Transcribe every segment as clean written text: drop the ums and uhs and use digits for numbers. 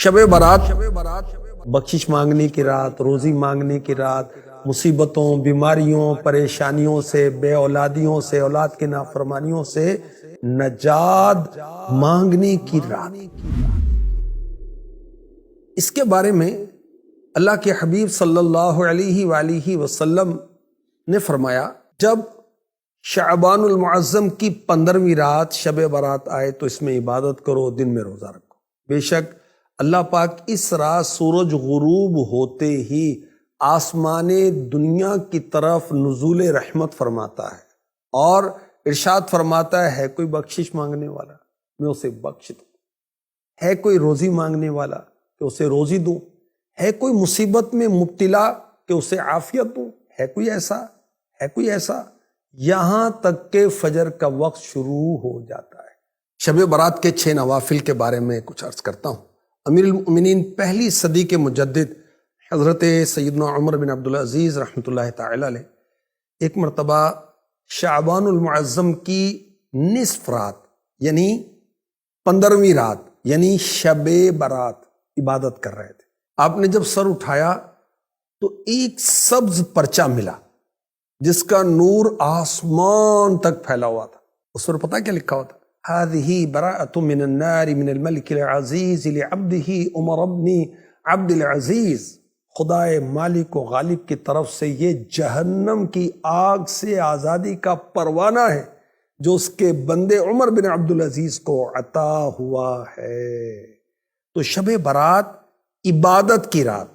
شب برات بخشش مانگنے کی رات، روزی مانگنے کی رات، مصیبتوں، بیماریوں، پریشانیوں سے، بے اولادیوں سے، اولاد کی نافرمانیوں سے نجات مانگنے کی رات۔ اس کے بارے میں اللہ کے حبیب صلی اللہ علیہ وآلہ وسلم نے فرمایا، جب شعبان المعظم کی 15ویں رات شب برات آئے تو اس میں عبادت کرو، دن میں روزہ رکھو۔ بے شک اللہ پاک اس رات سورج غروب ہوتے ہی آسمان دنیا کی طرف نزول رحمت فرماتا ہے اور ارشاد فرماتا ہے کوئی بخشش مانگنے والا میں اسے بخش دوں، ہے کوئی روزی مانگنے والا کہ اسے روزی دوں، ہے کوئی مصیبت میں مبتلا کہ اسے عافیت دوں، ہے کوئی ایسا یہاں تک کہ فجر کا وقت شروع ہو جاتا ہے۔ شب برات کے 6 نوافل کے بارے میں کچھ عرض کرتا ہوں۔ امیر المؤمنین پہلی صدی کے مجدد حضرت سیدنا عمر بن عبدالعزیز رحمۃ اللہ تعالی علیہ ایک مرتبہ شعبان المعظم کی نصف رات یعنی 15ویں رات یعنی شب برات عبادت کر رہے تھے۔ آپ نے جب سر اٹھایا تو ایک سبز پرچہ ملا جس کا نور آسمان تک پھیلا ہوا تھا۔ اس پر پتہ کیا لکھا ہوا تھا؟ هذه براءة من النار من الملك العزيز لعبده عمر بن عبد العزیز، خدائے مالک و غالب کی طرف سے یہ جہنم کی آگ سے آزادی کا پروانہ ہے جو اس کے بندے عمر بن عبدالعزیز کو عطا ہوا ہے۔ تو شب برات عبادت کی رات،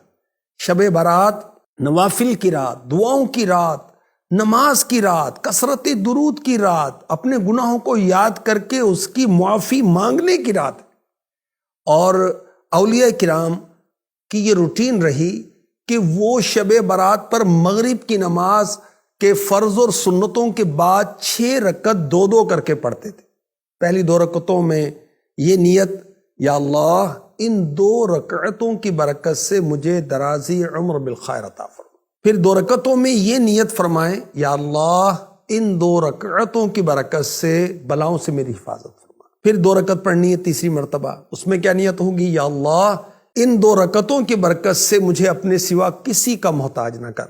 شب برات نوافل کی رات، دعاؤں کی رات، نماز کی رات، کثرت درود کی رات، اپنے گناہوں کو یاد کر کے اس کی معافی مانگنے کی رات۔ اور اولیاء کرام کی یہ روٹین رہی کہ وہ شب برات پر مغرب کی نماز کے فرض اور سنتوں کے بعد 6 رکعت 2 کر کے پڑھتے تھے۔ پہلی 2 رکعتوں میں یہ نیت، یا اللہ ان 2 رکعتوں کی برکت سے مجھے درازی عمر بالخیر عطا فرما۔ پھر 2 رکعتوں میں یہ نیت فرمائیں، یا اللہ ان 2 رکعتوں کی برکت سے بلاؤں سے میری حفاظت فرما۔ پھر 2 رکعت پڑھنی ہے تیسری مرتبہ، اس میں کیا نیت ہوگی؟ یا اللہ ان 2 رکعتوں کی برکت سے مجھے اپنے سوا کسی کا محتاج نہ کر۔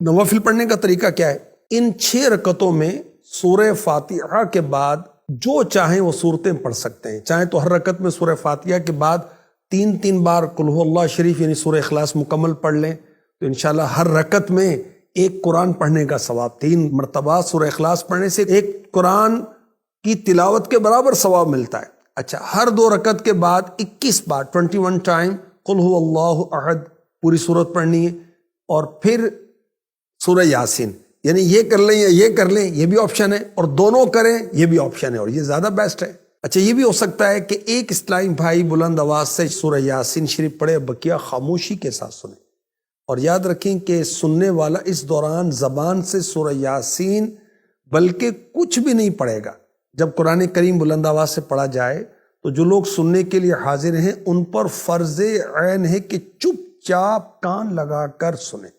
نوافل پڑھنے کا طریقہ کیا ہے؟ ان 6 رکعتوں میں سورہ فاتحہ کے بعد جو چاہیں وہ صورتیں پڑھ سکتے ہیں، چاہیں تو ہر رکعت میں سورہ فاتحہ کے بعد 3 بار قل هو اللہ شریف یعنی سورہ اخلاص مکمل پڑھ لیں، تو انشاءاللہ ہر رکعت میں ایک قرآن پڑھنے کا ثواب، 3 مرتبہ سورہ اخلاص پڑھنے سے ایک قرآن کی تلاوت کے برابر ثواب ملتا ہے۔ اچھا، ہر 2 رکعت کے بعد 21 بار 21 ٹائم قل هو اللہ احد پوری سورت پڑھنی ہے، اور پھر سورہ یاسین، یعنی یہ کر لیں یا یہ کر لیں یہ بھی آپشن ہے، اور دونوں کریں یہ بھی آپشن ہے، اور یہ زیادہ بیسٹ ہے۔ اچھا، یہ بھی ہو سکتا ہے کہ ایک اسلامی بھائی بلند آواز سے سورہ یاسین شریف پڑھے، بقیہ خاموشی کے ساتھ سنیں، اور یاد رکھیں کہ سننے والا اس دوران زبان سے سورہ یاسین بلکہ کچھ بھی نہیں پڑھے گا۔ جب قرآن کریم بلند آواز سے پڑھا جائے تو جو لوگ سننے کے لیے حاضر ہیں ان پر فرض عین ہے کہ چپ چاپ کان لگا کر سنیں۔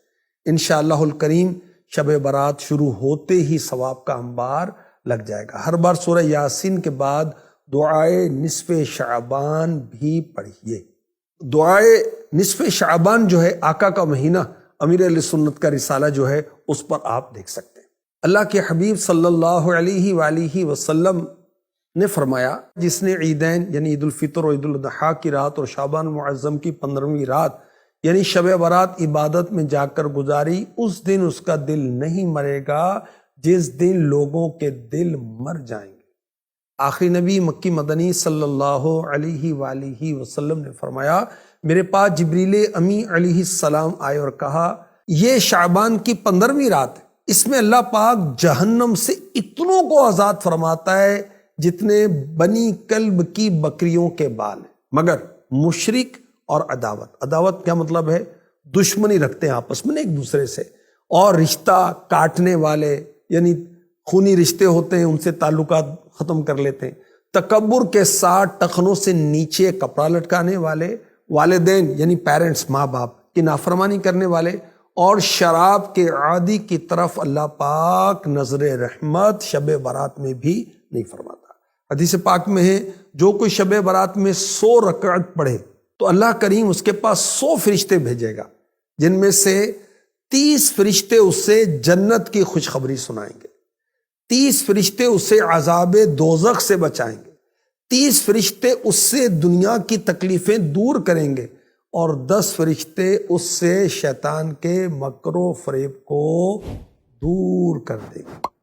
انشاءاللہ الکریم شب برات شروع ہوتے ہی ثواب کا انبار لگ جائے گا۔ ہر بار سورہ یاسین کے بعد دعائے نصف شعبان بھی پڑھیے۔ دعائے نصف شعبان جو ہے آقا کا مہینہ، امیر اہل سنت کا رسالہ جو ہے اس پر آپ دیکھ سکتے ہیں۔ اللہ کے حبیب صلی اللہ علیہ وآلہ وسلم نے فرمایا، جس نے عیدین یعنی عید الفطر اور عید الاضحیٰ کی رات اور شعبان معظم کی 15ویں رات یعنی شب برات عبادت میں جا کر گزاری، اس دن اس کا دل نہیں مرے گا جس دن لوگوں کے دل مر جائیں گے۔ آخری نبی مکی مدنی صلی اللہ علیہ وآلہ وسلم نے فرمایا، میرے پاس جبریل امی علیہ السلام آئے اور کہا، یہ شعبان کی 15ویں رات ہے، اس میں اللہ پاک جہنم سے اتنوں کو آزاد فرماتا ہے جتنے بنی کلب کی بکریوں کے بال ہیں، مگر مشرک اور عداوت کیا مطلب ہے؟ دشمنی رکھتے ہیں آپس میں ایک دوسرے سے، اور رشتہ کاٹنے والے یعنی خونی رشتے ہوتے ہیں ان سے تعلقات ختم کر لیتے ہیں، تکبر کے ساتھ ٹخنوں سے نیچے کپڑا لٹکانے والے، والدین یعنی پیرنٹس ماں باپ کی نافرمانی کرنے والے، اور شراب کے عادی کی طرف اللہ پاک نظر رحمت شب برات میں بھی نہیں فرماتا۔ حدیث پاک میں ہے، جو کوئی شب برات میں 100 رکعت پڑھے تو اللہ کریم اس کے پاس 100 فرشتے بھیجے گا، جن میں سے 30 فرشتے اسے جنت کی خوشخبری سنائیں گے، 30 فرشتے اسے عذاب دوزخ سے بچائیں گے، 30 فرشتے اس سے دنیا کی تکلیفیں دور کریں گے، اور 10 فرشتے اس سے شیطان کے مکر و فریب کو دور کر دیں گے۔